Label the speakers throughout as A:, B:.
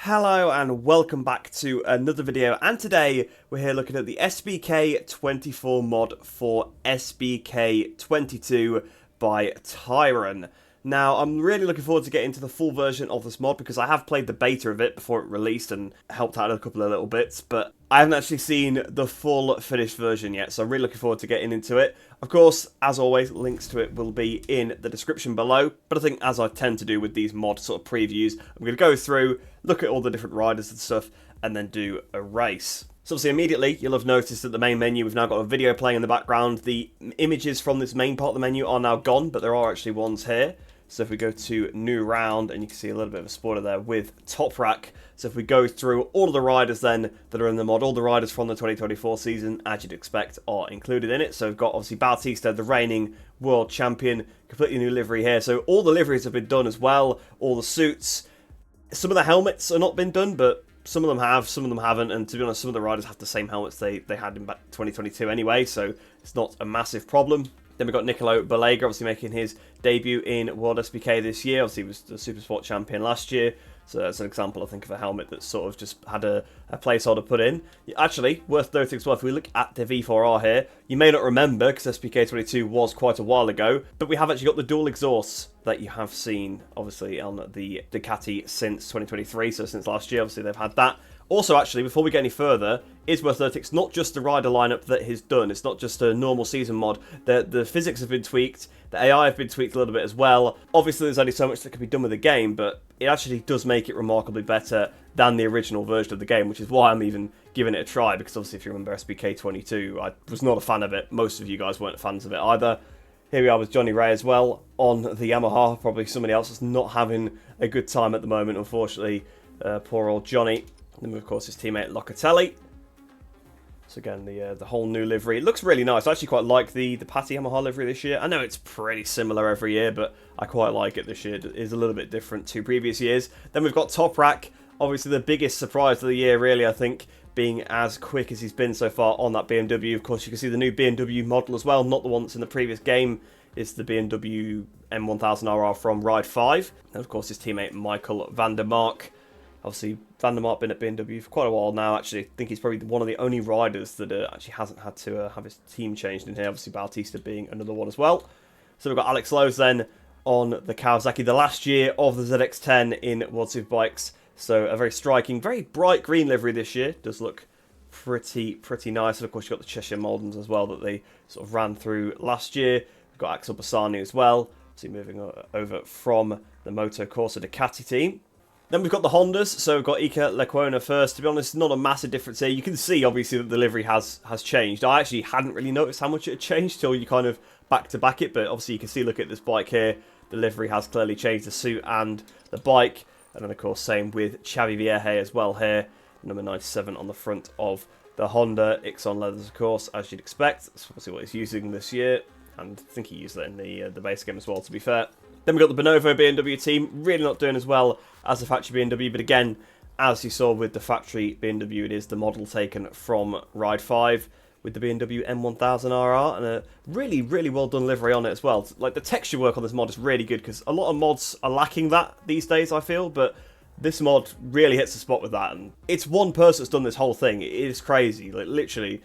A: Hello and welcome back to another video, and today we're here looking at the SBK 24 mod for SBK 22 by Tyron. Now, I'm really looking forward to getting into the full version of this mod because I have played the beta of it before it released and helped out a couple of little bits, but I haven't actually seen the full finished version yet, so I'm really looking forward to getting into it. Of course, as always, links to it will be in the description below, but I think as I tend to do with these mod sort of previews, I'm going to go through, look at all the different riders and stuff, and then do a race. So obviously immediately you'll have noticed that the main menu, we've now got a video playing in the background. The images from this main part of the menu are now gone, but there are actually ones here. So if we go to new round, and you can see a little bit of a spoiler there with Toprak. So if we go through all of the riders then that are in the mod, all the riders from the 2024 season, as you'd expect, are included in it. So we've got obviously Bautista, the reigning world champion, completely new livery here. So all the liveries have been done as well, all the suits. Some of the helmets are not been done, but some of them have, some of them haven't, and to be honest, some of the riders have the same helmets they had in 2022 anyway, so it's not a massive problem. Then we've got Nicolo Balega, obviously making his debut in World SBK this year. Obviously, he was the Supersport champion last year. So that's an example, I think, of a helmet that sort of just had a placeholder put in. Actually, worth noting as well, if we look at the V4R here, you may not remember, because SBK 22 was quite a while ago, but we have actually got the dual exhausts that you have seen, obviously, on the Ducati since 2023, so since last year, obviously, they've had that. Also, actually, before we get any further, it's worth noting it's not just the rider lineup that is done. It's not just a normal season mod. The physics have been tweaked. The AI have been tweaked a little bit as well. Obviously, there's only so much that can be done with the game, but it actually does make it remarkably better than the original version of the game, which is why I'm even giving it a try, because obviously, if you remember SBK 22, I was not a fan of it. Most of you guys weren't fans of it either. Here we are with Johnny Ray as well on the Yamaha. Probably somebody else that's not having a good time at the moment, unfortunately. Poor old Johnny. And then, of course, his teammate Locatelli. So again, the whole new livery. It looks really nice. I actually quite like the Patti Yamaha livery this year. I know it's pretty similar every year, but I quite like it this year. It is a little bit different to previous years. Then we've got Toprak. Obviously, the biggest surprise of the year, really, I think, being as quick as he's been so far on that BMW. Of course, you can see the new BMW model as well, not the one that's in the previous game. It's the BMW M1000RR from Ride 5. And, of course, his teammate Michael van der Mark. Obviously, Van der Mark been at BMW for quite a while now. Actually, I think he's probably one of the only riders that actually hasn't had to have his team changed in here. Obviously, Bautista being another one as well. So we've got Alex Lowe's then on the Kawasaki, the last year of the ZX-10 in World Superbikes. So a very striking, very bright green livery this year. Does look pretty nice. And of course, you've got the Cheshire Maldons as well that they sort of ran through last year. We've got Axel Bassani as well. So moving over from the Moto Corsa Ducati team. Then we've got the Hondas, so we've got Iker Lecuona first. To be honest, not a massive difference here. You can see, obviously, that the livery has changed. I actually hadn't really noticed how much it had changed till you kind of back-to-back it, but obviously you can see, look at this bike here, the livery has clearly changed, the suit and the bike. And then, of course, same with Xavi Vierge as well here, number 97 on the front of the Honda. Ixon leathers, of course, as you'd expect. That's obviously what he's using this year, and I think he used that in the base game as well, to be fair. Then we've got the Bonovo BMW team, really not doing as well as the factory BMW, but again, as you saw with the factory BMW, it is the model taken from Ride 5 with the BMW M1000RR, and a really well done livery on it as well. Like, the texture work on this mod is really good, because a lot of mods are lacking that these days, I feel, but this mod really hits the spot with that, and it's one person that's done this whole thing. It is crazy, like, literally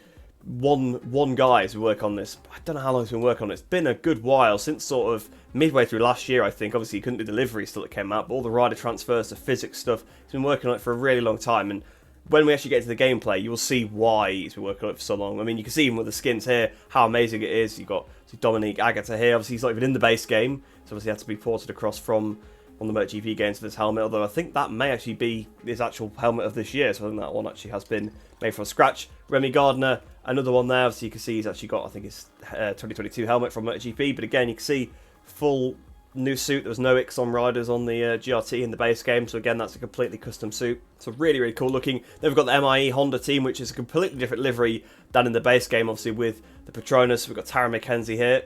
A: one guy has been working on this. I don't know how long he's been working on it. It's been a good while, since sort of midway through last year, I think. Obviously, he couldn't do delivery still, it came out, but all the rider transfers, the physics stuff, he's been working on it for a really long time, and when we actually get to the gameplay, you will see why he's been working on it for so long. I mean, you can see even with the skins here, how amazing it is. You've got Dominique Agata here. Obviously, he's not even in the base game, so obviously had to be ported across from the MotoGP game to this helmet, although I think that may actually be his actual helmet of this year, so I think that one actually has been made from scratch. Remy Gardner, another one there, so you can see he's actually got, I think, his 2022 helmet from MotoGP, but again, you can see full new suit. There was no Ixon riders on the GRT in the base game, so again, that's a completely custom suit. So really cool looking. Then we've got the MIE Honda team, which is a completely different livery than in the base game, obviously, with the Petronas. We've got Tara McKenzie here.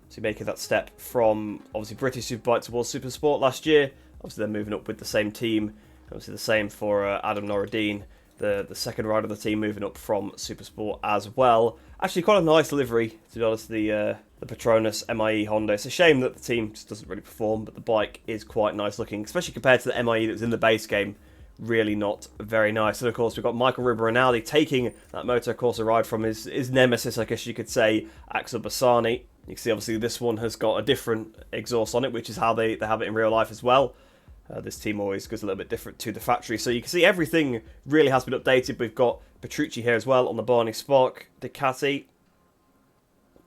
A: So making that step from, obviously, British Superbike towards Supersport last year. Obviously, they're moving up with the same team. Obviously, the same for Adam Norradine, the second rider of the team, moving up from Supersport as well. Actually, quite a nice livery, to be honest, the Petronas MIE Honda. It's a shame that the team just doesn't really perform, but the bike is quite nice looking, especially compared to the MIE that was in the base game, really not very nice. And of course, we've got Michael Rinaldi taking that motocross ride from his nemesis, I guess you could say, Axel Bassani. You can see obviously this one has got a different exhaust on it, which is how they have it in real life as well. This team always goes a little bit different to the factory. So you can see everything really has been updated. We've got Petrucci here as well on the Barney Spark Ducati.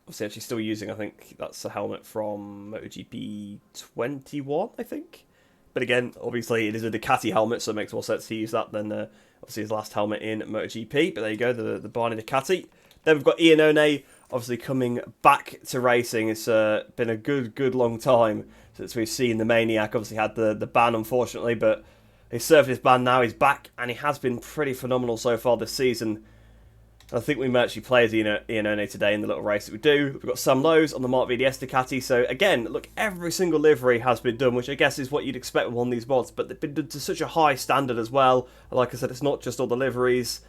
A: Obviously actually still using, I think that's a helmet from MotoGP 21, I think. But again, obviously it is a Ducati helmet, so it makes more sense to use that than obviously his last helmet in MotoGP. But there you go, the Barney Ducati. Then we've got Iannone, obviously coming back to racing. It's been a good long time since we've seen the Maniac. Obviously had the ban, unfortunately, but he's served his ban now. He's back, and he has been pretty phenomenal so far this season. I think we may actually play as Iannone today in the little race that we do. We've got Sam Lowe's on the Mark VDS Ducati. So again, look, every single livery has been done, which I guess is what you'd expect with one of these mods. But they've been done to such a high standard as well. Like I said, it's not just all the liveries.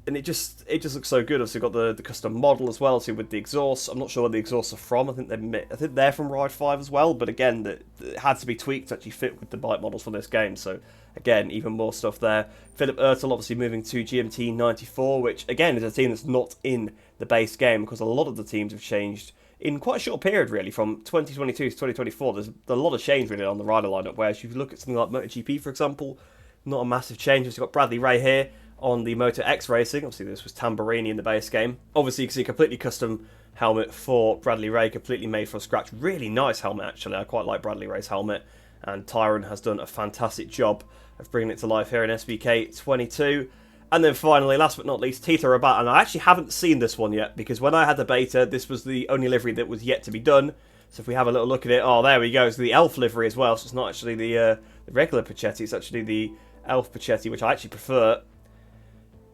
A: And it just looks so good. Obviously, got the custom model as well, so with the exhaust. I'm not sure where the exhausts are from. I think they're from Ride 5 as well. But again, it had to be tweaked to actually fit with the bike models for this game. So again, even more stuff there. Philip Ertel obviously moving to GMT 94, which again is a team that's not in the base game because a lot of the teams have changed in quite a short period, really, from 2022 to 2024. There's a lot of change really on the rider lineup. Whereas if you look at something like MotoGP, for example, not a massive change. We've got Bradley Ray here on the Moto X Racing. Obviously this was Tamburini in the base game. Obviously you can see a completely custom helmet for Bradley Ray, completely made from scratch. Really nice helmet actually. I quite like Bradley Ray's helmet, and Tyron has done a fantastic job of bringing it to life here in SBK 22. And then finally, last but not least, Tito Rabat. And I actually haven't seen this one yet because when I had the beta, this was the only livery that was yet to be done. So if we have a little look at it, oh there we go, it's the Elf livery as well. So it's not actually the regular Pachetti, it's actually the Elf Pachetti, which I actually prefer.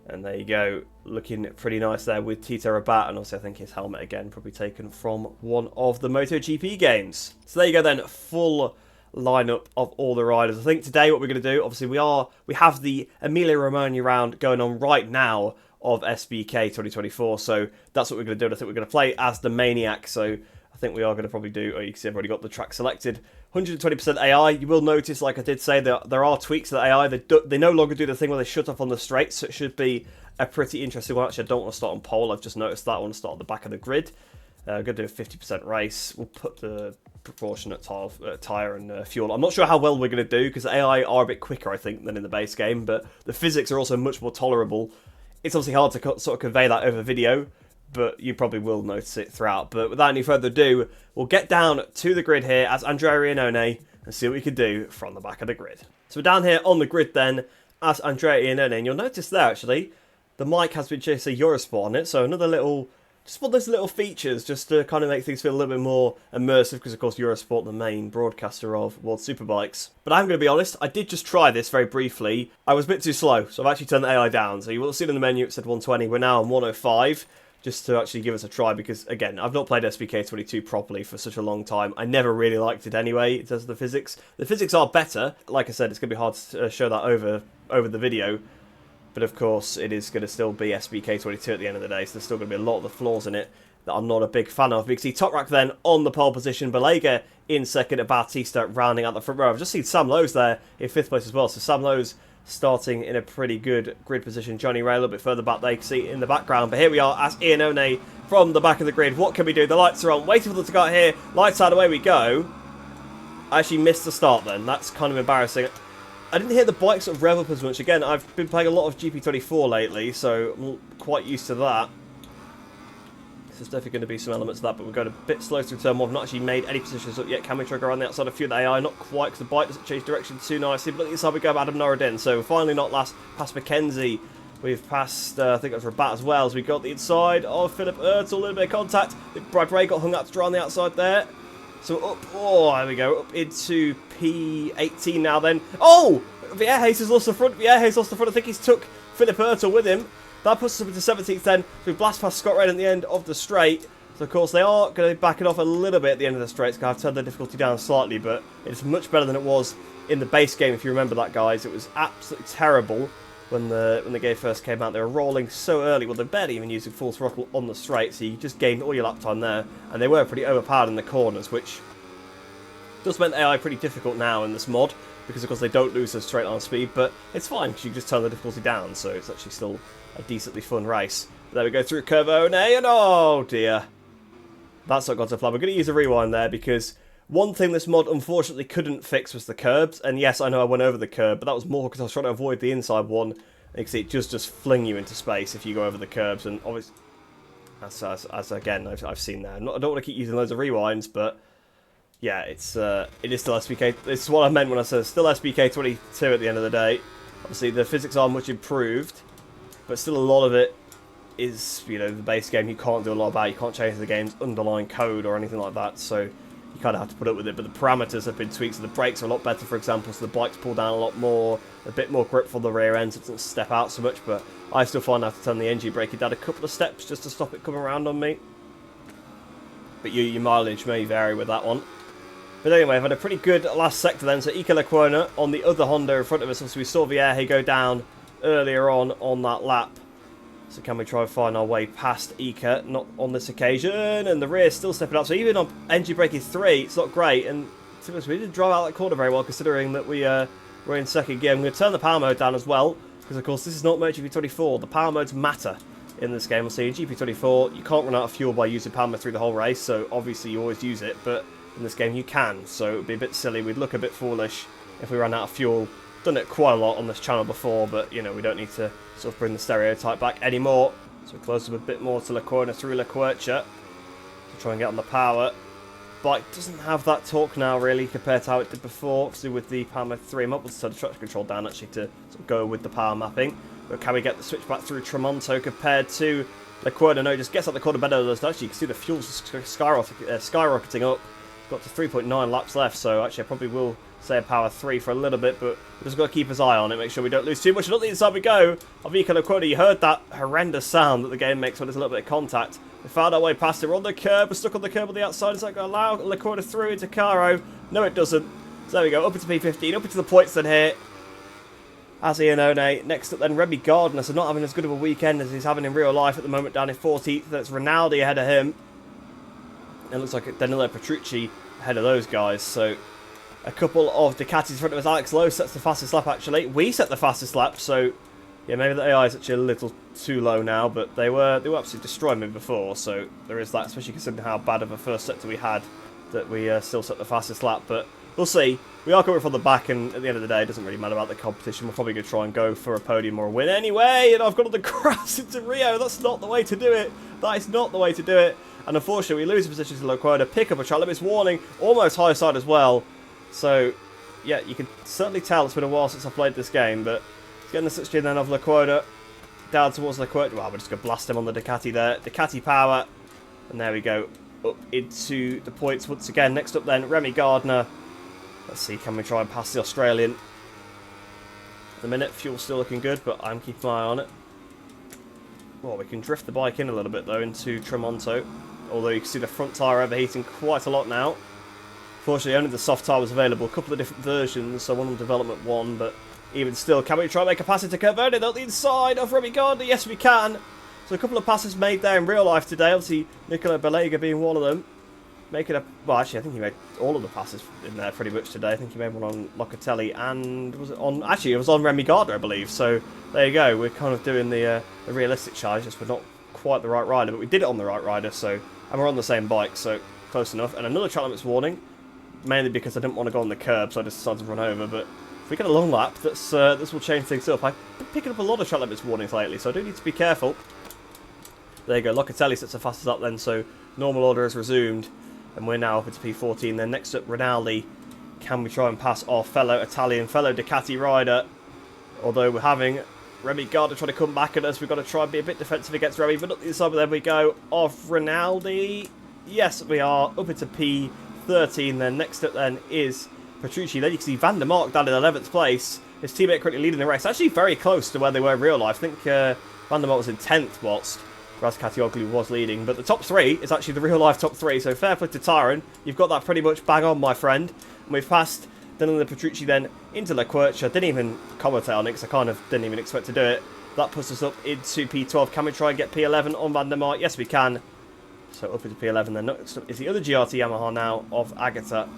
A: And there you go, looking pretty nice there with Tito Rabat, and also I think his helmet again probably taken from one of the MotoGP games. So there you go then, full lineup of all the riders. I think today what we're going to do, obviously we have the Emilia Romagna round going on right now of SBK 2024, so that's what we're going to do. And I think we're going to play as the Maniac, so I think we are going to probably do, oh, you can see I've already got the track selected. 120% AI. You will notice, like I did say, there are tweaks to the AI. They no longer do the thing where they shut off on the straight, so it should be a pretty interesting one. Actually, I don't want to start on pole. I've just noticed that. I want to start at the back of the grid. I'm going to do a 50% race. We'll put the proportionate tyre and fuel. I'm not sure how well we're going to do, because the AI are a bit quicker, I think, than in the base game, but the physics are also much more tolerable. It's obviously hard to sort of convey that over video, but you probably will notice it throughout. But without any further ado, we'll get down to the grid here as Andrea Iannone and see what we can do from the back of the grid. So we're down here on the grid then as Andrea Iannone, and you'll notice there actually, the mic has been just a Eurosport on it, so another little, just one of those little features just to kind of make things feel a little bit more immersive, because of course Eurosport, the main broadcaster of World Superbikes. But I'm going to be honest, I did just try this very briefly. I was a bit too slow, so I've actually turned the AI down. So you will see in the menu it said 120, we're now on 105. Just to actually give us a try, because again, I've not played SBK 22 properly for such a long time. I never really liked it anyway in terms of the physics. The physics are better. Like I said, it's going to be hard to show that over the video. But of course, it is going to still be SBK 22 at the end of the day, so there's still going to be a lot of the flaws in it that I'm not a big fan of. We can see Toprak then on the pole position, Balega in second, and Bautista rounding out the front row. I've just seen Sam Lowe's there in 5th place as well, so Sam Lowe's starting in a pretty good grid position. Johnny Ray a little bit further back there, you can see in the background. But here we are as Iannone from the back of the grid. What can we do? The lights are on, waiting for them to go out here. Lights out, away we go. I actually missed the start then. That's kind of embarrassing. I didn't hear the bikes sort of rev up as much. Again, I've been playing a lot of GP24 lately, so I'm quite used to that. There's definitely going to be some elements of that, but we're going a bit slow through turn 1. We've not actually made any positions up yet. Can we trigger on the outside of a few of the AI? Not quite, because the bike doesn't change direction too nicely. But at least how we go Adam Norridin. So we're finally not last past Mackenzie. We've passed, I think it was Rabat as well. So we got the inside of Philip Ertel. A little bit of contact. Brad Ray got hung up to dry on the outside there. So up, oh, there we go. Up into P18 now then. Oh! Viejas has lost the front. Viejas lost the front. I think he's took Philip Ertel with him. That puts us up into 17th then. So we blast past Scott Red at the end of the straight. So of course they are going to be backing off a little bit at the end of the straight. So I've turned the difficulty down slightly, but it's much better than it was in the base game, if you remember that, guys. It was absolutely terrible when the game first came out. They were rolling so early. Well, they're barely even using full throttle on the straight, so you just gained all your lap time there. And they were pretty overpowered in the corners, which does make the AI pretty difficult now in this mod. because of course they don't lose their straight line speed, but it's fine because you can just turn the difficulty down, so it's actually still a decently fun race. But there we go through Curvone, and oh dear, that's not gone to plan. We're going to use a rewind there because one thing this mod unfortunately couldn't fix was the curbs, and yes, I know I went over the curb, but that was more because I was trying to avoid the inside one. You can see it just fling you into space if you go over the curbs, and obviously, as again, I've seen that. I don't want to keep using loads of rewinds, but yeah, it is still SBK. This is what I meant when I said still SBK 22 at the end of the day. Obviously, the physics are much improved, but still a lot of it is, you know, the base game. You can't do a lot about. You can't change the game's underlying code or anything like that, so you kind of have to put up with it. But the parameters have been tweaked, so the brakes are a lot better, for example, so the bikes pull down a lot more, a bit more grip for the rear end, so it doesn't step out so much, but I still find I have to turn the NG brake down a couple of steps just to stop it coming around on me. But your mileage may vary with that one. But anyway, I've had a pretty good last sector then, so Ika Lecuona on the other Honda in front of us. So we saw Vierge go down earlier on that lap. So can we try and find our way past Ika? Not on this occasion, and the rear still stepping up. So even on NG braking 3, it's not great. And to be honest, we didn't drive out that corner very well, considering that we were in second gear. I'm going to turn the power mode down as well, because of course this is not MotoGP 24. The power modes matter in this game. We'll see in GP24, you can't run out of fuel by using power mode through the whole race, so obviously you always use it, but in this game you can, so it would be a bit silly. We'd look a bit foolish if we ran out of fuel. Done it quite a lot on this channel before, but you know, we don't need to sort of bring the stereotype back anymore. So we close up a bit more to Lecuona through Lequercia to try and get on the power. Bike doesn't have that torque now really compared to how it did before. Obviously with the power mode 3, I'm up to turn the traction control down actually to sort of go with the power mapping. But can we get the switch back through Tremonto compared to Lecuona? No, just gets out the corner better than us. Actually, you can see the fuel's skyrocketing up. Got to 3.9 laps left, so actually I probably will say a power 3 for a little bit, but we've just got to keep his eye on it, make sure we don't lose too much. And on the inside we go of Ika Lecuona. You heard that horrendous sound that the game makes when there's a little bit of contact. We found our way past it. We're on the curb. We're stuck on the curb on the outside. Is that going to allow Lecuona through into Caro? No, it doesn't. So there we go. Up into P15. Up into the points then here. As Iannone. Next up then, Remy Gardner. So not having as good of a weekend as he's having in real life at the moment, down in 14th. That's Rinaldi ahead of him. And it looks like Danilo Petrucci ahead of those guys. So a couple of Ducatis in front of us. Alex Lowe sets the fastest lap actually. We set the fastest lap, so yeah, maybe the AI is actually a little too low now, but they were absolutely destroying me before, so there is that, especially considering how bad of a first sector we had, that we still set the fastest lap. But we'll see. We are coming from the back, and at the end of the day, it doesn't really matter about the competition. We're probably going to try and go for a podium or a win anyway, and I've got on the grass into Rio. That's not the way to do it. That is not the way to do it. And unfortunately, we lose the position to Lecuona, pick up a track limits warning, almost high side as well. So, yeah, you can certainly tell it's been a while since I've played this game, but getting the switch in then of Lecuona down towards Lecuona. Well, we're just going to blast him on the Ducati there. Ducati power, and there we go, up into the points once again. Next up then, Remy Gardner. Let's see, can we try and pass the Australian? At the minute, fuel's still looking good, but I'm keeping my eye on it. Well, we can drift the bike in a little bit, though, into Tremonto. Although you can see the front tyre overheating quite a lot now. Fortunately, only the soft tyre was available. A couple of different versions, so one on Development 1, but even still, can we try and make a pass into Curvone at the inside of Remy Gardner? Yes, we can. So a couple of passes made there in real life today. Obviously, Nicola Belega being one of them. Making a... Well, actually, I think he made all of the passes in there pretty much today. I think he made one on Locatelli and... Was it on... Actually, it was on Remy Gardner, I believe. So, there you go. We're kind of doing the realistic charge. Just we're not quite the right rider, but we did it on the right rider, so... And we're on the same bike, so close enough. And another track limits warning. Mainly because I didn't want to go on the curb, so I just decided to run over. But if we get a long lap, this will change things up. I've been picking up a lot of track limits warnings lately, so I do need to be careful. There you go. Locatelli sets the fastest up then, so normal order has resumed. And we're now up into P14. Then next up, Rinaldi. Can we try and pass our fellow Italian, fellow Ducati rider? Although we're having Remy Gardner trying to come back at us. We've got to try and be a bit defensive against Remy. But up the inside, there we go. Off Rinaldi. Yes, we are up into P13. Then next up then is Petrucci. Then you can see Van der Mark down in 11th place. His teammate currently leading the race. Actually very close to where they were in real life. I think Van der Mark was in 10th whilst Razkatioglu was leading, but the top three is actually the real-life top three, so fair play to Tyron. You've got that pretty much bang on, my friend. And we've passed Danilo Petrucci then into Lequercia. Didn't even commentate on it, because I kind of didn't even expect to do it. That puts us up into P12. Can we try and get P11 on Van der Mark? Yes, we can. So up into P11 then. Next up is the other GRT Yamaha now of Agata.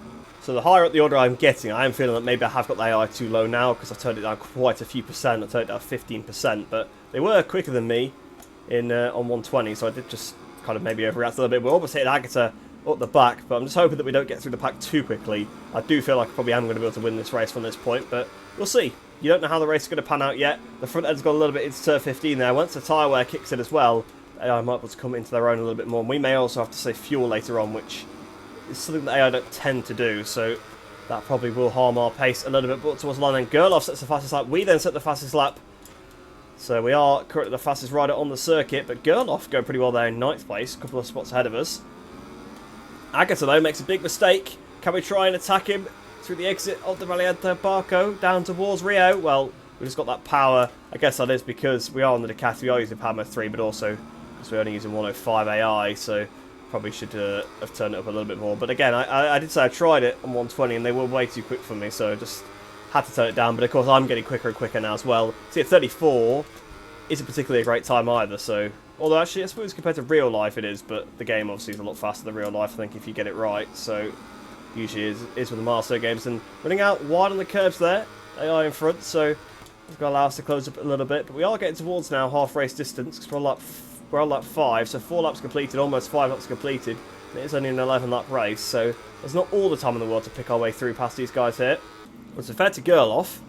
A: So the higher up the order I'm getting, I am feeling that maybe I have got the AI too low now because I've turned it down quite a few percent. I turned it down 15%, but they were quicker than me in on 120, so I did just kind of maybe overreact a little bit. We're almost hitting Agatha up the back, but I'm just hoping that we don't get through the pack too quickly. I do feel like I probably am going to be able to win this race from this point, but we'll see. You don't know how the race is going to pan out yet. The front end's got a little bit into turn 15 there. Once the tyre wear kicks in as well, AI might be able to come into their own a little bit more. And we may also have to save fuel later on, which is something that AI don't tend to do, so that probably will harm our pace a little bit. But towards the line then, Gerloff sets the fastest lap. We then set the fastest lap. So we are currently the fastest rider on the circuit, but Gerloff going pretty well there in 9th place, a couple of spots ahead of us. Agatha, though, makes a big mistake. Can we try and attack him through the exit of the Valiente Barco down towards Rio? Well, we've just got that power. I guess that is because we are on the Ducati. We are using Power Mode 3, but also because we're only using 105 AI, so probably should have turned it up a little bit more. But again, I did say I tried it on 120, and they were way too quick for me, so I just had to turn it down. But of course, I'm getting quicker and quicker now as well. See, at 34 isn't particularly a great time either, so... Although actually, I suppose compared to real life it is, but the game obviously is a lot faster than real life, I think, if you get it right. So, usually is with the milestone games. And running out wide on the curves there, AI in front, so it's going to allow us to close up a little bit. But we are getting towards now half race distance, because we're on lap 5, so 4 laps completed, almost 5 laps completed. And it is only an 11 lap race, so there's not all the time in the world to pick our way through past these guys here. But to fair to Gerloff,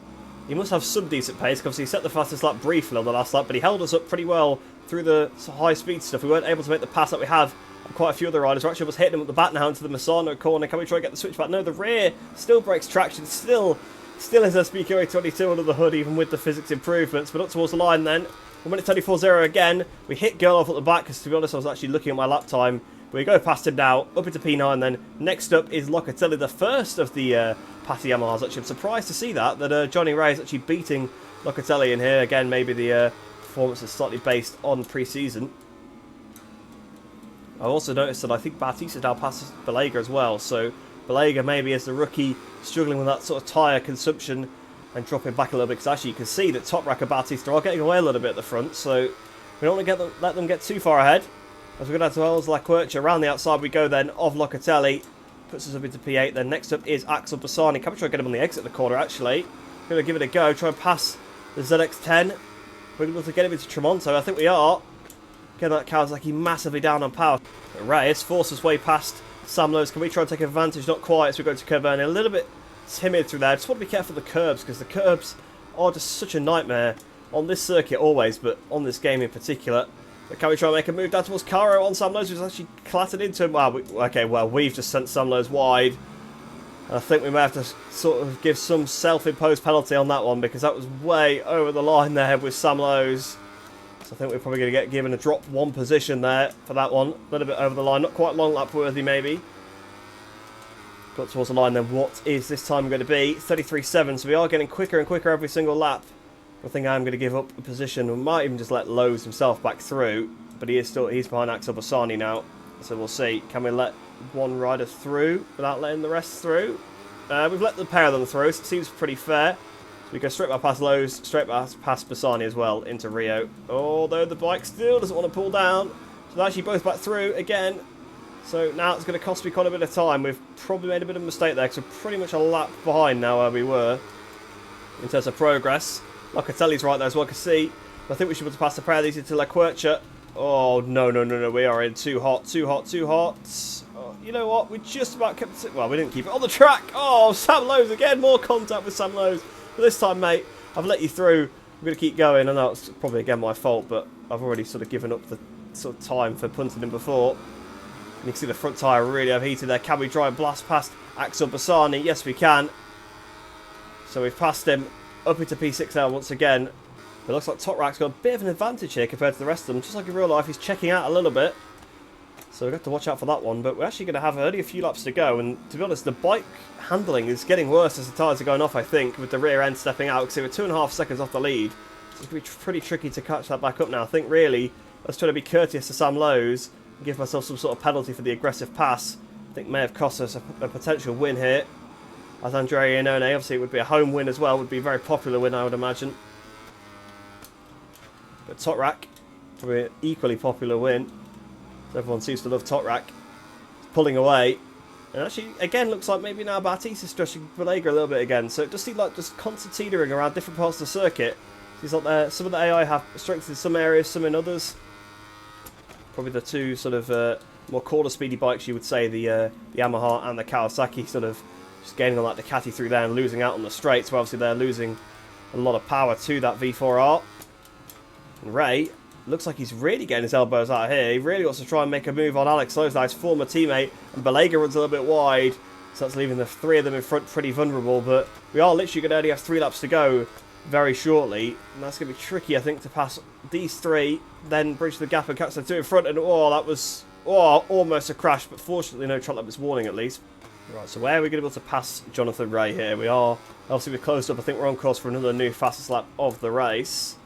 A: he must have some decent pace, because he set the fastest lap briefly on the last lap, but he held us up pretty well through the high speed stuff. We weren't able to make the pass that we have on quite a few other riders. We're actually almost hitting him at the back now into the Misano corner. Can we try and get the switch back? No, the rear still breaks traction. Still is SBK 22 under the hood, even with the physics improvements. But up towards the line then. 1 minute 24.0 again. We hit Gerloff at the back, because to be honest, I was actually looking at my lap time. But we go past him now, up into P9 then. Next up is Locatelli, the first of the Patti Yamahas. Actually, I'm surprised to see that Johnny Ray is actually beating Locatelli in here. Again, maybe the performance is slightly based on pre-season. I also noticed that I think Batista now passes Balega as well, so Balega maybe as the rookie struggling with that sort of tyre consumption and dropping back a little bit, because actually you can see that Toprak and Batista are getting away a little bit at the front, so we don't want to let them get too far ahead. As we go down to Wells Laquercia, around the outside we go then of Locatelli, puts us up into P8. Then next up is Axel Bassani. Can we try and get him on the exit of the corner actually? Going to give it a go, try and pass the ZX10. We're able to get him into Tremonto. I think we are. Getting that Kawasaki massively down on power. But Reyes forced his way past Sam Lowes. Can we try and take advantage? Not quite as we go to Curverne. A little bit timid through there. Just want to be careful of the curbs, because the curbs are just such a nightmare on this circuit always, but on this game in particular. But can we try and make a move down towards Caro on Sam Lowes, who's actually clattered into him? Wow, we've just sent Sam Lowes wide. I think we may have to sort of give some self-imposed penalty on that one, because that was way over the line there with Sam Lowes. So I think we're probably going to get given a drop 1 position there for that one. A little bit over the line, not quite long lap worthy maybe. Got towards the line then, what is this time going to be? 33.7, so we are getting quicker and quicker every single lap. I think I'm going to give up a position. We might even just let Lowes himself back through, but he's behind Axel Bassani now. So we'll see. Can we let one rider through without letting the rest through? We've let the pair of them through, so it seems pretty fair. So we go straight back past Lowes, straight past Bassani as well into Rio. Although the bike still doesn't want to pull down. So they're actually both back through again. So now it's going to cost me quite a bit of time. We've probably made a bit of a mistake there, because we're pretty much a lap behind now where we were in terms of progress. Locatelli's right there as well, I can see. I think we should be able to pass the pair of these into Laquercia. Oh, no. We are in too hot. Oh, you know what? We just about kept it. Well, we didn't keep it on the track. Oh, Sam Lowes again. More contact with Sam Lowes. But this time, mate, I've let you through. I'm going to keep going. I know it's probably, again, my fault, but I've already sort of given up the sort of time for punting him before. And you can see the front tyre really overheated there. Can we try and blast past Axel Bassani? Yes, we can. So we've passed him up into P6 now once again. It looks like Toprak's got a bit of an advantage here compared to the rest of them. Just like in real life, he's checking out a little bit. So we've got to watch out for that one. But we're actually going to have only a few laps to go. And to be honest, the bike handling is getting worse as the tyres are going off, I think, with the rear end stepping out. Because they were 2.5 seconds off the lead. So it's going to be pretty tricky to catch that back up now. I think, really, let's try to be courteous to Sam Lowes and give myself some sort of penalty for the aggressive pass. I think may have cost us a potential win here. As Andrea Iannone, obviously it would be a home win as well. Would be a very popular win, I would imagine. But Toprak, probably an equally popular win. Everyone seems to love Toprak. Pulling away. And actually, again, looks like maybe now Batista's stretching Balega a little bit again. So it does seem like just constant teetering around different parts of the circuit. Seems like some of the AI have strengths in some areas, some in others. Probably the two sort of more quarter speedy bikes, you would say, the Yamaha and the Kawasaki, sort of just gaining on that Ducati through there and losing out on the straights. Where obviously they're losing a lot of power to that V4R. And Ray looks like he's really getting his elbows out here. He really wants to try and make a move on Alex Lowe's, his former teammate. And Balega runs a little bit wide, so that's leaving the three of them in front pretty vulnerable. But we are literally going to only have 3 laps to go very shortly. And that's going to be tricky, I think, to pass these 3, then bridge the gap and catch the 2 in front. And that was almost a crash, but fortunately no track limits warning at least. Right, so where are we going to be able to pass Jonathan Ray here? We are, obviously we're closed up. I think we're on course for another new fastest lap of the race.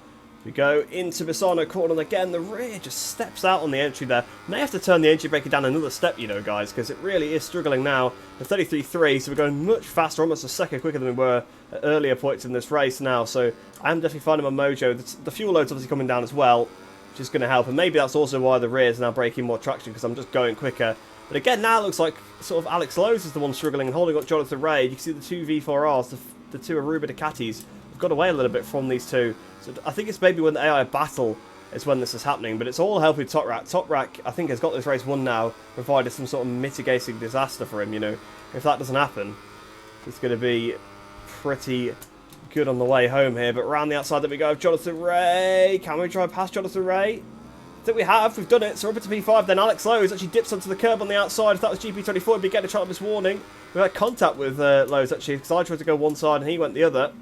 A: We go into Misano corner, and again the rear just steps out on the entry there. May have to turn the entry braker down another step, you know, guys, because it really is struggling now. The 33.3, so we're going much faster, almost a second quicker than we were at earlier points in this race now. So I am definitely finding my mojo. The fuel load's obviously coming down as well, which is going to help. And maybe that's also why the rear is now breaking more traction, because I'm just going quicker. But again, now it looks like sort of Alex Lowe's is the one struggling and holding up Jonathan Ray. You can see the 2 V4Rs, the 2 Aruba Ducatis, have got away a little bit from these 2. So I think it's maybe when the AI battle is when this is happening, but it's all helping Toprak. Toprak, I think, has got this race won now, provided some sort of mitigating disaster for him, you know. If that doesn't happen, it's going to be pretty good on the way home here. But around the outside that we go, Jonathan Ray. Can we try past Jonathan Ray? I think we have. We've done it. So we're up into P5. Then Alex Lowe's actually dips onto the curb on the outside. If that was GP24, he'd be getting a track limits warning. We had contact with Lowe's, actually, because I tried to go one side and he went the other.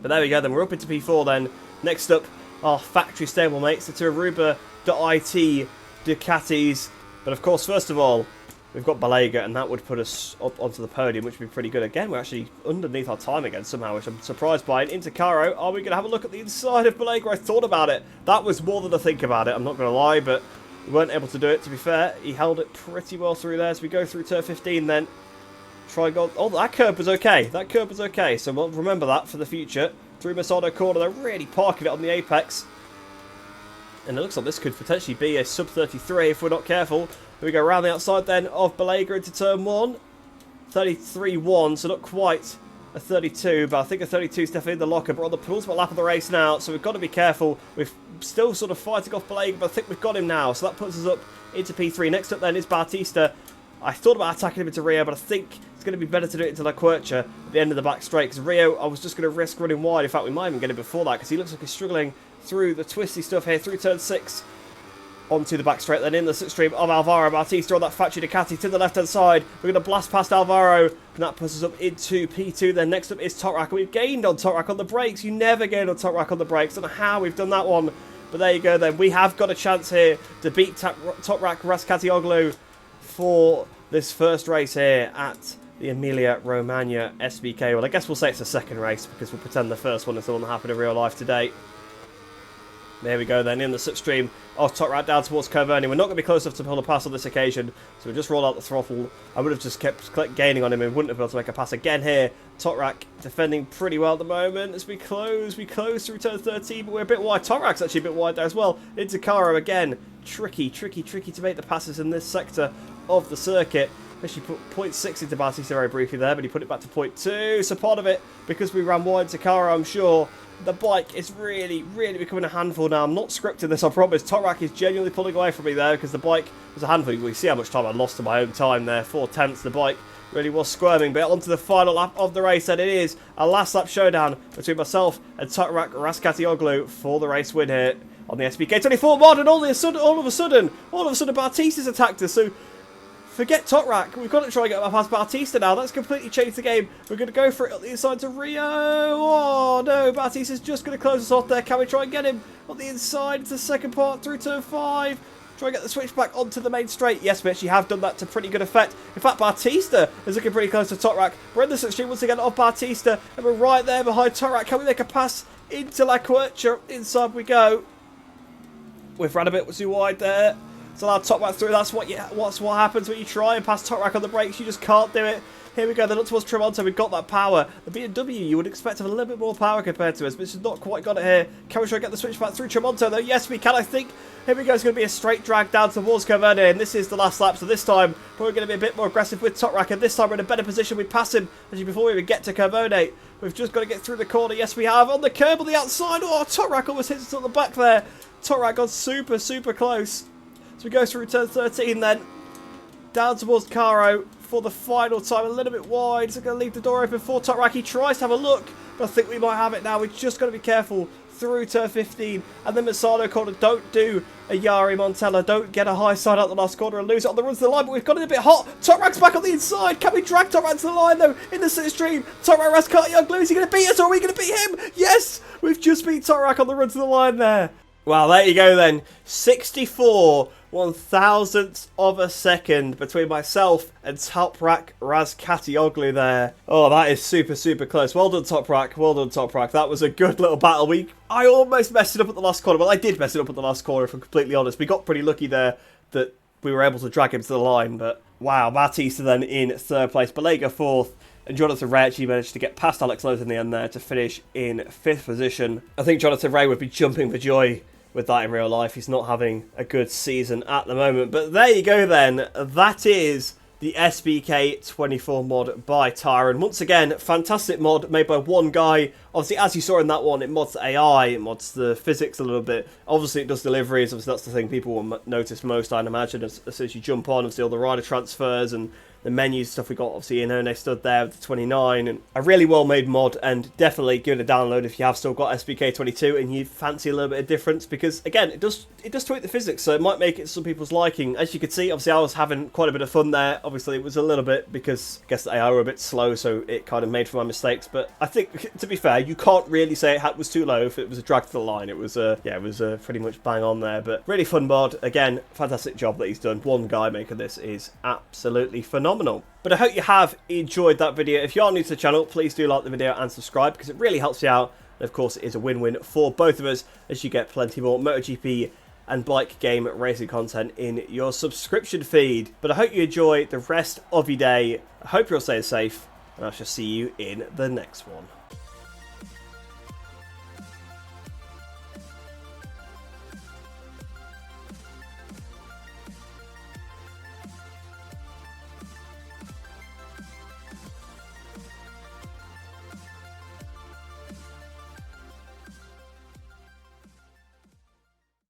A: But there we go, then we're up into P4 then. Next up, our factory stablemates, the 2 Aruba.IT Ducatis. But of course, first of all, we've got Balega, and that would put us up onto the podium, which would be pretty good. Again, we're actually underneath our time again somehow, which I'm surprised by. And into Caro, are we going to have a look at the inside of Balega? I thought about it. That was more than a think about it, I'm not going to lie, but we weren't able to do it, to be fair. He held it pretty well through there. As we go through turn 15 then. Try go. Oh, that curb was okay. That curb was okay. So we'll remember that for the future. Through Misano corner, they're really parking it on the apex. And it looks like this could potentially be a sub 33 if we're not careful. Here we go around the outside then of Balega into turn 1. 33.1, so not quite a 32, but I think a 32 is definitely in the locker. But on the penultimate lap of the race now, so we've got to be careful. We're still sort of fighting off Balega, but I think we've got him now. So that puts us up into P3. Next up then is Batista. I thought about attacking him into Rio, but I think it's going to be better to do it into La Quercia at the end of the back straight. Because Rio, I was just going to risk running wide. In fact, we might even get it before that, because he looks like he's struggling through the twisty stuff here, through turn 6, onto the back straight. Then in the slipstream of Alvaro Batista on that factory Ducati to the left-hand side. We're going to blast past Alvaro, and that puts us up into P2. Then next up is Toprak, and we've gained on Toprak on the brakes. You never gain on Toprak on the brakes. I don't know how we've done that one, but there you go then. We have got a chance here to beat Toprak Raskatioglu for this first race here at the Emilia-Romagna SBK. Well, I guess we'll say it's the second race, because we'll pretend the first one is the one that happened in real life today. There we go then, in the slipstream of Toprak down towards Coverny. We're not going to be close enough to pull a pass on this occasion, so we'll just roll out the throttle. I would have just kept gaining on him and wouldn't have been able to make a pass again here. Toprak defending pretty well at the moment as we close through turn 13, but we're a bit wide. Toprak's actually a bit wide there as well. Into Caro again. Tricky to make the passes in this sector of the circuit. Actually put 0.6 into Batista very briefly there, but he put it back to 0.2. So part of it, because we ran wide to Caro, I'm sure the bike is really becoming a handful now. I'm not scripting this, I promise. Toprak is genuinely pulling away from me there, because the bike was a handful. We see how much time I lost to my own time there. 4/10. The bike really was squirming. But onto the final lap of the race, and it is a last lap showdown between myself and Toprak Raskatioglu for the race win here on the SBK 24 mod. And all of a sudden Batista's attacked us. So forget Toprak. We've got to try and get past Batista now. That's completely changed the game. We're going to go for it on the inside to Rio. Oh, no. Batista's just going to close us off there. Can we try and get him on the inside to the second part through turn 5? Try and get the switch back onto the main straight. Yes, we actually have done that to pretty good effect. In fact, Batista is looking pretty close to Toprak. We're in the slipstream once again off Batista, and we're right there behind Toprak. Can we make a pass into La Quercia? Inside we go. We've ran a bit too wide there. It's allowed Toprak through. That's what happens when you try and pass Toprak on the brakes. You just can't do it. Here we go, then up towards Tremonto, we've got that power. The BMW, you would expect to have a little bit more power compared to us, but it's just not quite got it here. Can we try to get the switch back through Tremonto, though? Yes, we can, I think. Here we go, it's going to be a straight drag down towards Caverne, and this is the last lap, so this time we're going to be a bit more aggressive with Toprak, and this time we're in a better position. We pass him, actually, before we even get to Caverne. We've just got to get through the corner. Yes, we have. On the curb on the outside. Oh, Toprak almost hits us at the back there. Toprak got super, super close. So we go through turn 13 then. Down towards Caro for the final time. A little bit wide. So going to leave the door open for Toprak. He tries to have a look, but I think we might have it now. We've just got to be careful through turn 15. And then Massano corner. Don't do a Yari Montella. Don't get a high side out the last corner and lose it on the run to the line. But we've got it a bit hot. Toprak's back on the inside. Can we drag Toprak to the line though? In the slipstream. Toprak Raskart, is he going to beat us or are we going to beat him? Yes! We've just beat Toprak on the run to the line there. Well, there you go then. 64 1,000ths of a second between myself and Toprak Razkatioglu there. Oh, that is super, super close. Well done, Toprak. Well done, Toprak. That was a good little battle. I almost messed it up at the last corner. Well, I did mess it up at the last corner, if I'm completely honest. We got pretty lucky there that we were able to drag him to the line. But, wow, Batista then in third place. Balega fourth. And Jonathan Ray actually managed to get past Alex Lowe in the end there to finish in fifth position. I think Jonathan Ray would be jumping for joy with that in real life. He's not having a good season at the moment. But there you go then. That is the SBK 24 mod by Tyron. Once again, fantastic mod made by one guy. Obviously, as you saw in that one, it mods the AI, it mods the physics a little bit. Obviously, it does deliveries. Obviously, that's the thing people will notice most, I'd imagine, as soon as you jump on. Obviously, all the rider transfers and the menu stuff we got, obviously, Inone stood there with the 29. And a really well-made mod, and definitely give it a download if you have still got SBK 22 and you fancy a little bit of difference, because, again, it does tweak the physics, so it might make it some people's liking. As you can see, obviously, I was having quite a bit of fun there. Obviously, it was a little bit, because I guess the AI were a bit slow, so it kind of made for my mistakes. But I think, to be fair, you can't really say it was too low if it was a drag to the line. It was, pretty much bang on there. But really fun mod. Again, fantastic job that he's done. One guy making this is absolutely phenomenal. But I hope you have enjoyed that video. If you are new to the channel, please do like the video and subscribe, because it really helps you out. And of course, it is a win-win for both of us, as you get plenty more MotoGP and bike game racing content in your subscription feed. But I hope you enjoy the rest of your day. I hope you're all staying safe, and I shall see you in the next one.